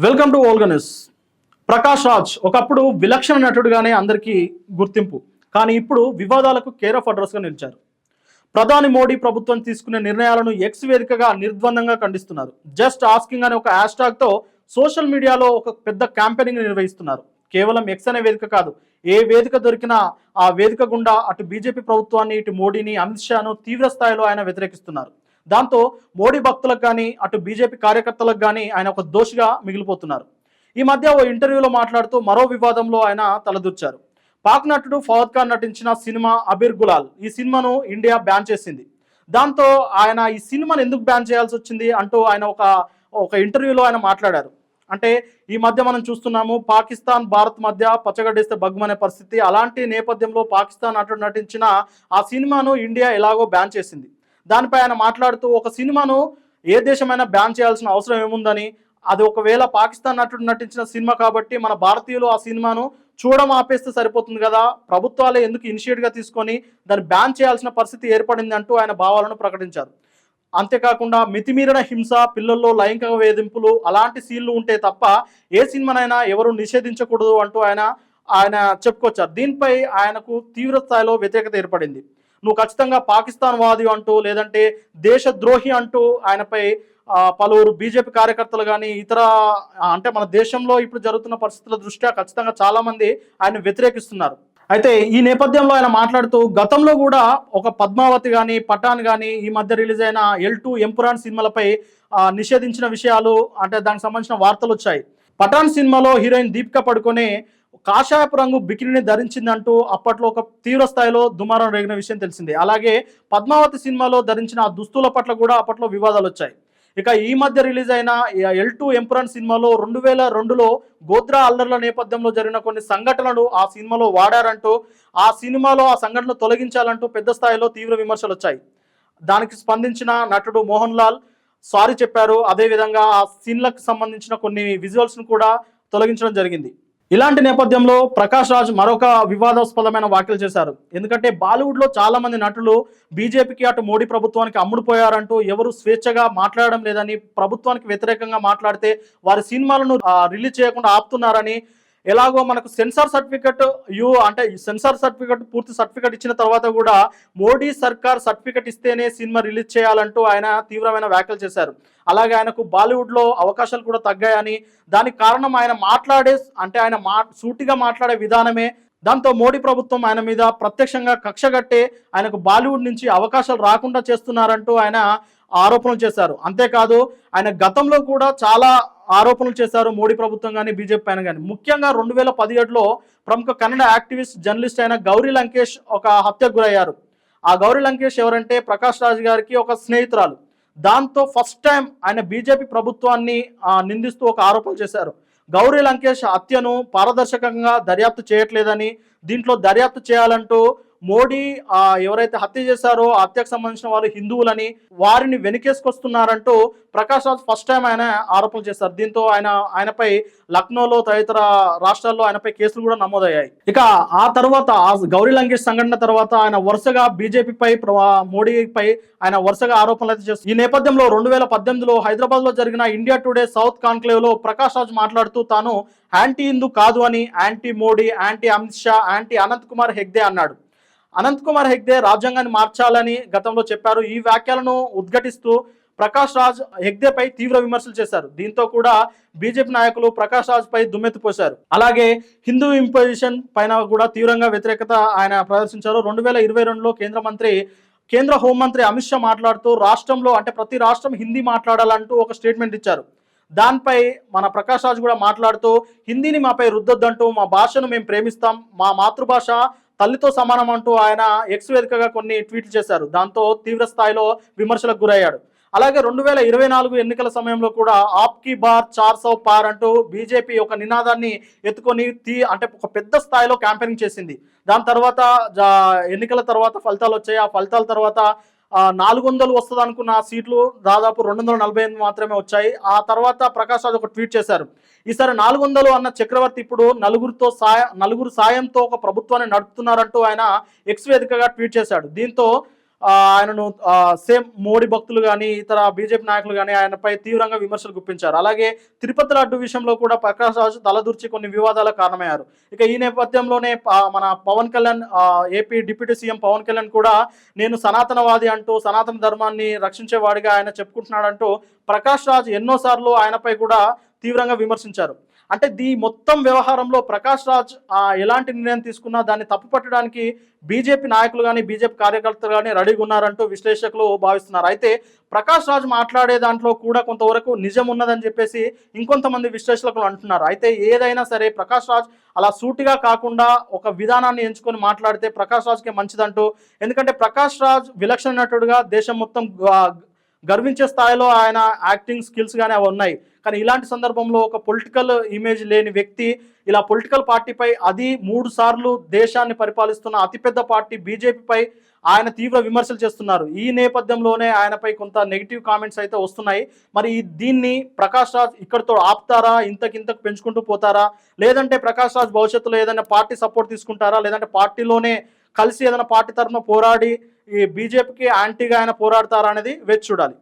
Welcome to Olga news. Prakash Raj ఒకప్పుడు విలక్షణ నటుడుగానే అందరికీ గుర్తింపు, కానీ ఇప్పుడు వివాదాలకు కేర్ ఆఫ్ అడ్రస్గా నిలిచారు. ప్రధాని మోడీ ప్రభుత్వం తీసుకునే నిర్ణయాలను ఎక్స్ వేదికగా నిర్ద్వందంగా ఖండిస్తున్నారు. జస్ట్ ఆస్కింగ్ అనే ఒక హ్యాష్ ట్యాగ్తో సోషల్ మీడియాలో ఒక పెద్ద క్యాంపెయినింగ్ నిర్వహిస్తున్నారు. కేవలం ఎక్స్ అనే వేదిక కాదు, ఏ వేదిక దొరికినా ఆ వేదిక గుండా అటు బీజేపీ ప్రభుత్వాన్ని, ఇటు మోడీని, అమిత్ షాను తీవ్ర స్థాయిలో ఆయన వ్యతిరేకిస్తున్నారు. దాంతో మోడీ భక్తులకు కానీ, అటు బీజేపీ కార్యకర్తలకు కానీ ఆయన ఒక దోషిగా మిగిలిపోతున్నారు. ఈ మధ్య ఓ ఇంటర్వ్యూలో మాట్లాడుతూ మరో వివాదంలో ఆయన తలదూర్చారు. పాక్ నటుడు ఫవద్ ఖాన్ నటించిన సినిమా అబీర్ గులాల్, ఈ సినిమాను ఇండియా బ్యాన్ చేసింది. దాంతో ఆయన ఈ సినిమాను ఎందుకు బ్యాన్ చేయాల్సి వచ్చింది అంటూ ఆయన ఒక ఇంటర్వ్యూలో ఆయన మాట్లాడారు. అంటే ఈ మధ్య మనం చూస్తున్నాము, పాకిస్తాన్ భారత్ మధ్య పచ్చగడ్డేస్తే బగ్గుమనే పరిస్థితి. అలాంటి నేపథ్యంలో పాకిస్తాన్ నటుడు నటించిన ఆ సినిమాను ఇండియా ఎలాగో బ్యాన్ చేసింది. దానిపై ఆయన మాట్లాడుతూ ఒక సినిమాను ఏ దేశమైనా బ్యాన్ చేయాల్సిన అవసరం ఏముందని, అది ఒకవేళ పాకిస్తాన్ నటుడు నటించిన సినిమా కాబట్టి మన భారతీయులు ఆ సినిమాను చూడడం ఆపేస్తే సరిపోతుంది కదా, ప్రభుత్వాలే ఎందుకు ఇనిషియేట్గా తీసుకొని దాన్ని బ్యాన్ చేయాల్సిన పరిస్థితి ఏర్పడింది అంటూ ఆయన భావాలను ప్రకటించారు. అంతేకాకుండా మితిమీరిన హింస, పిల్లల్లో లైంగిక వేధింపులు అలాంటి సీన్లు ఉంటే తప్ప ఏ సినిమానైనా ఎవరు నిషేధించకూడదు అంటూ ఆయన చెప్పుకొచ్చారు. దీనిపై ఆయనకు తీవ్ర స్థాయిలో వ్యతిరేకత ఏర్పడింది. నువ్వు ఖచ్చితంగా పాకిస్తాన్ వాది అంటూ, లేదంటే దేశద్రోహి అంటూ ఆయనపై పలువురు బీజేపీ కార్యకర్తలు కానీ ఇతర అంటే మన దేశంలో ఇప్పుడు జరుగుతున్న పరిస్థితుల దృష్ట్యా ఖచ్చితంగా చాలామంది ఆయన వ్యతిరేకిస్తున్నారు. అయితే ఈ నేపథ్యంలో ఆయన మాట్లాడుతూ గతంలో కూడా ఒక పద్మావతి కానీ, పఠాన్ కానీ, ఈ మధ్య రిలీజ్ అయిన L2 ఎంపురాన్ సినిమాలపై నిషేధించిన విషయాలు, అంటే దానికి సంబంధించిన వార్తలు వచ్చాయి. పఠాన్ సినిమాలో హీరోయిన్ దీపికా పడుకొనే కాషాయపు రంగు బికినీని ధరించిందంటూ అప్పట్లో ఒక తీవ్ర స్థాయిలో దుమారం రేగిన విషయం తెలిసిందే. అలాగే పద్మావతి సినిమాలో ధరించిన ఆ దుస్తుల పట్ల కూడా అప్పట్లో వివాదాలు వచ్చాయి. ఇక ఈ మధ్య రిలీజ్ అయిన L2 ఎంపురాన్ సినిమాలో 2002లో గోద్రా అల్లర్ల నేపథ్యంలో జరిగిన కొన్ని సంఘటనలు ఆ సినిమాలో వాడారంటూ, ఆ సినిమాలో ఆ సంఘటనలు తొలగించాలంటూ పెద్ద స్థాయిలో తీవ్ర విమర్శలు వచ్చాయి. దానికి స్పందించిన నటుడు మోహన్ లాల్ సారీ చెప్పారు. అదేవిధంగా ఆ సీన్లకు సంబంధించిన కొన్ని విజువల్స్ను కూడా తొలగించడం జరిగింది. ఇలాంటి నేపథ్యంలో ప్రకాష్ రాజ్ మరొక వివాదాస్పదమైన వ్యాఖ్యలు చేశారు. ఎందుకంటే బాలీవుడ్లో చాలా మంది నటులు బీజేపీకి, అటు మోడీ ప్రభుత్వానికి అమ్ముడుపోయారంటూ, ఎవరు స్వేచ్ఛగా మాట్లాడడం లేదని, ప్రభుత్వానికి వ్యతిరేకంగా మాట్లాడితే వారి సినిమాలను రిలీజ్ చేయకుండా ఆపుతున్నారని, ఎలాగో మనకు సెన్సార్ సర్టిఫికెట్ అంటే సెన్సార్ సర్టిఫికెట్, పూర్తి సర్టిఫికెట్ ఇచ్చిన తర్వాత కూడా మోడీ సర్కార్ సర్టిఫికెట్ ఇస్తేనే సినిమా రిలీజ్ చేయాలంటూ ఆయన తీవ్రమైన వ్యాఖ్యలు చేశారు. అలాగే ఆయనకు బాలీవుడ్లో అవకాశాలు కూడా తగ్గాయని, దానికి కారణం ఆయన సూటిగా మాట్లాడే విధానమే. దాంతో మోడీ ప్రభుత్వం ఆయన మీద ప్రత్యక్షంగా కక్షగట్టే ఆయనకు బాలీవుడ్ నుంచి అవకాశాలు రాకుండా చేస్తున్నారంటూ ఆయన ఆరోపణలు చేశారు. అంతేకాదు ఆయన గతంలో కూడా చాలా ఆరోపణలు చేశారు మోడీ ప్రభుత్వం కానీ, బీజేపీ పైన కానీ. ముఖ్యంగా 2017లో ప్రముఖ కన్నడ యాక్టివిస్ట్, జర్నలిస్ట్ అయిన గౌరీ లంకేష్ ఒక హత్యకు గురయ్యారు. ఆ గౌరీ లంకేష్ ఎవరంటే ప్రకాష్ రాజ్ గారికి ఒక స్నేహితురాలు. దాంతో ఫస్ట్ టైం ఆయన బీజేపీ ప్రభుత్వాన్ని నిందిస్తూ ఒక ఆరోపణలు చేశారు. గౌరీ లంకేష్ హత్యను పారదర్శకంగా దర్యాప్తు చేయట్లేదని, దీంట్లో దర్యాప్తు చేయాలంటూ మోడీ ఎవరైతే హత్య చేశారో ఆ హత్యకు సంబంధించిన వారు హిందువులని, వారిని వెనకేసుకొస్తున్నారంటూ ప్రకాష్ రాజ్ ఫస్ట్ టైం ఆయన ఆరోపణలు చేశారు. దీంతో ఆయనపై లక్నోలో తదితర రాష్ట్రాల్లో ఆయనపై కేసులు కూడా నమోదయ్యాయి. ఇక ఆ తర్వాత గౌరీ లంకేష్ సంఘటన తర్వాత ఆయన వరుసగా బీజేపీపై, మోడీపై ఆయన వరుసగా ఆరోపణలు అయితే చేస్తారు. ఈ నేపథ్యంలో 2018లో హైదరాబాద్లో జరిగిన ఇండియా టుడే సౌత్ కాన్క్లేవ్లో ప్రకాష్ రాజ్ మాట్లాడుతూ తాను యాంటీ హిందూ కాదు అని, anti Modi, anti Amit Shah, anti Anant Kumar Hegde అన్నాడు. అనంత్ కుమార్ హెగ్దే రాజ్యాంగాన్ని మార్చాలని గతంలో చెప్పారు. ఈ వ్యాఖ్యలను ఉద్ఘాటిస్తూ ప్రకాష్ రాజ్ హెగ్దేపై తీవ్ర విమర్శలు చేశారు. దీంతో కూడా బీజేపీ నాయకులు ప్రకాష్ రాజ్ పై దుమ్మెత్తిపోశారు. అలాగే హిందూ ఇంపోజిషన్ పైన కూడా తీవ్రంగా వ్యతిరేకత ఆయన ప్రదర్శించారు. 2022లో కేంద్ర హోంమంత్రి అమిత్ షా మాట్లాడుతూ రాష్ట్రంలో, అంటే ప్రతి రాష్ట్రం హిందీ మాట్లాడాలంటూ ఒక స్టేట్మెంట్ ఇచ్చారు. దానిపై మన ప్రకాష్ రాజ్ కూడా మాట్లాడుతూ హిందీని మాపై రుద్దొద్దంటూ, మా భాషను మేము ప్రేమిస్తాం, మా మాతృభాష తల్లితో సమానం అంటూ ఆయన ఎక్స్ వేదికగా కొన్ని ట్వీట్లు చేశారు. దాంతో తీవ్ర స్థాయిలో విమర్శలకు గురయ్యాడు. అలాగే 2024 ఎన్నికల సమయంలో కూడా ఆప్కి బార్ 400 పార్ అంటూ బీజేపీ ఒక నినాదాన్ని ఎత్తుకొని అంటే ఒక పెద్ద స్థాయిలో క్యాంపెయినింగ్ చేసింది. దాని తర్వాత ఎన్నికల తర్వాత ఫలితాలు వచ్చాయి. ఆ ఫలితాల తర్వాత 400 వస్తుంది అనుకున్న సీట్లు దాదాపు 248 మాత్రమే వచ్చాయి. ఆ తర్వాత ప్రకాష్ రాజ్ ఒక ట్వీట్ చేశారు. ఈసారి 400 అన్న చక్రవర్తి ఇప్పుడు నలుగురు సాయంతో ఒక ప్రభుత్వాన్ని నడుపుతున్నారంటూ ఆయన ఎక్స్ వేదికగా ట్వీట్ చేశాడు. దీంతో ఆయనను సేమ్ మోడీ భక్తులు కానీ ఇతర బీజేపీ నాయకులు కానీ ఆయనపై తీవ్రంగా విమర్శలు గుప్పించారు. అలాగే తిరుపతి లడ్డు విషయంలో కూడా ప్రకాష్ రాజ్ తలదూర్చి కొన్ని వివాదాలకు కారణమయ్యారు. ఇక ఈ నేపథ్యంలోనే మన Pawan Kalyan, AP deputy CM Pawan Kalyan కూడా నేను సనాతనవాది అంటూ సనాతన ధర్మాన్ని రక్షించేవాడిగా ఆయన చెప్పుకుంటున్నాడంటూ ప్రకాష్ రాజ్ ఎన్నోసార్లు ఆయనపై కూడా తీవ్రంగా విమర్శించారు. అంటే మొత్తం వ్యవహారంలో ప్రకాష్ రాజ్ ఎలాంటి నిర్ణయం తీసుకున్నా దాన్ని తప్పుపట్టడానికి బీజేపీ నాయకులు కానీ బీజేపీ కార్యకర్తలు కానీ రెడీగా ఉన్నారంటూ విశ్లేషకులు భావిస్తున్నారు. అయితే ప్రకాష్ రాజ్ మాట్లాడే దాంట్లో కూడా కొంతవరకు నిజం ఉన్నదని చెప్పేసి ఇంకొంతమంది విశ్లేషకులు అంటున్నారు. అయితే ఏదైనా సరే ప్రకాష్ రాజ్ అలా సూటిగా కాకుండా ఒక విధానాన్ని ఎంచుకొని మాట్లాడితే ప్రకాష్ రాజ్కే మంచిదంటూ, ఎందుకంటే ప్రకాష్ రాజ్ విలక్షణ నటుడుగా దేశం మొత్తం గర్వించే స్థాయిలో ఆయన యాక్టింగ్ స్కిల్స్ కానీ అవి ఉన్నాయి. కానీ ఇలాంటి సందర్భంలో ఒక పొలిటికల్ ఇమేజ్ లేని వ్యక్తి ఇలా పొలిటికల్ పార్టీపై, అది 3 సార్లు దేశాన్ని పరిపాలిస్తున్న అతిపెద్ద పార్టీ బీజేపీపై ఆయన తీవ్ర విమర్శలు చేస్తున్నారు. ఈ నేపథ్యంలోనే ఆయనపై కొంత నెగిటివ్ కామెంట్స్ అయితే వస్తున్నాయి. మరి దీన్ని ప్రకాష్ రాజ్ ఇక్కడితో ఆపుతారా, ఇంతకింతకు పెంచుకుంటూ పోతారా, లేదంటే ప్రకాష్ రాజ్ భవిష్యత్తులో ఏదైనా పార్టీ సపోర్ట్ తీసుకుంటారా, లేదంటే పార్టీలోనే కలిసి ఏదైనా పార్టీ తరఫున పోరాడి ఈ బీజేపీకి యాంటీగా ఆయన పోరాడతారా అనేది వేచి చూడాలి.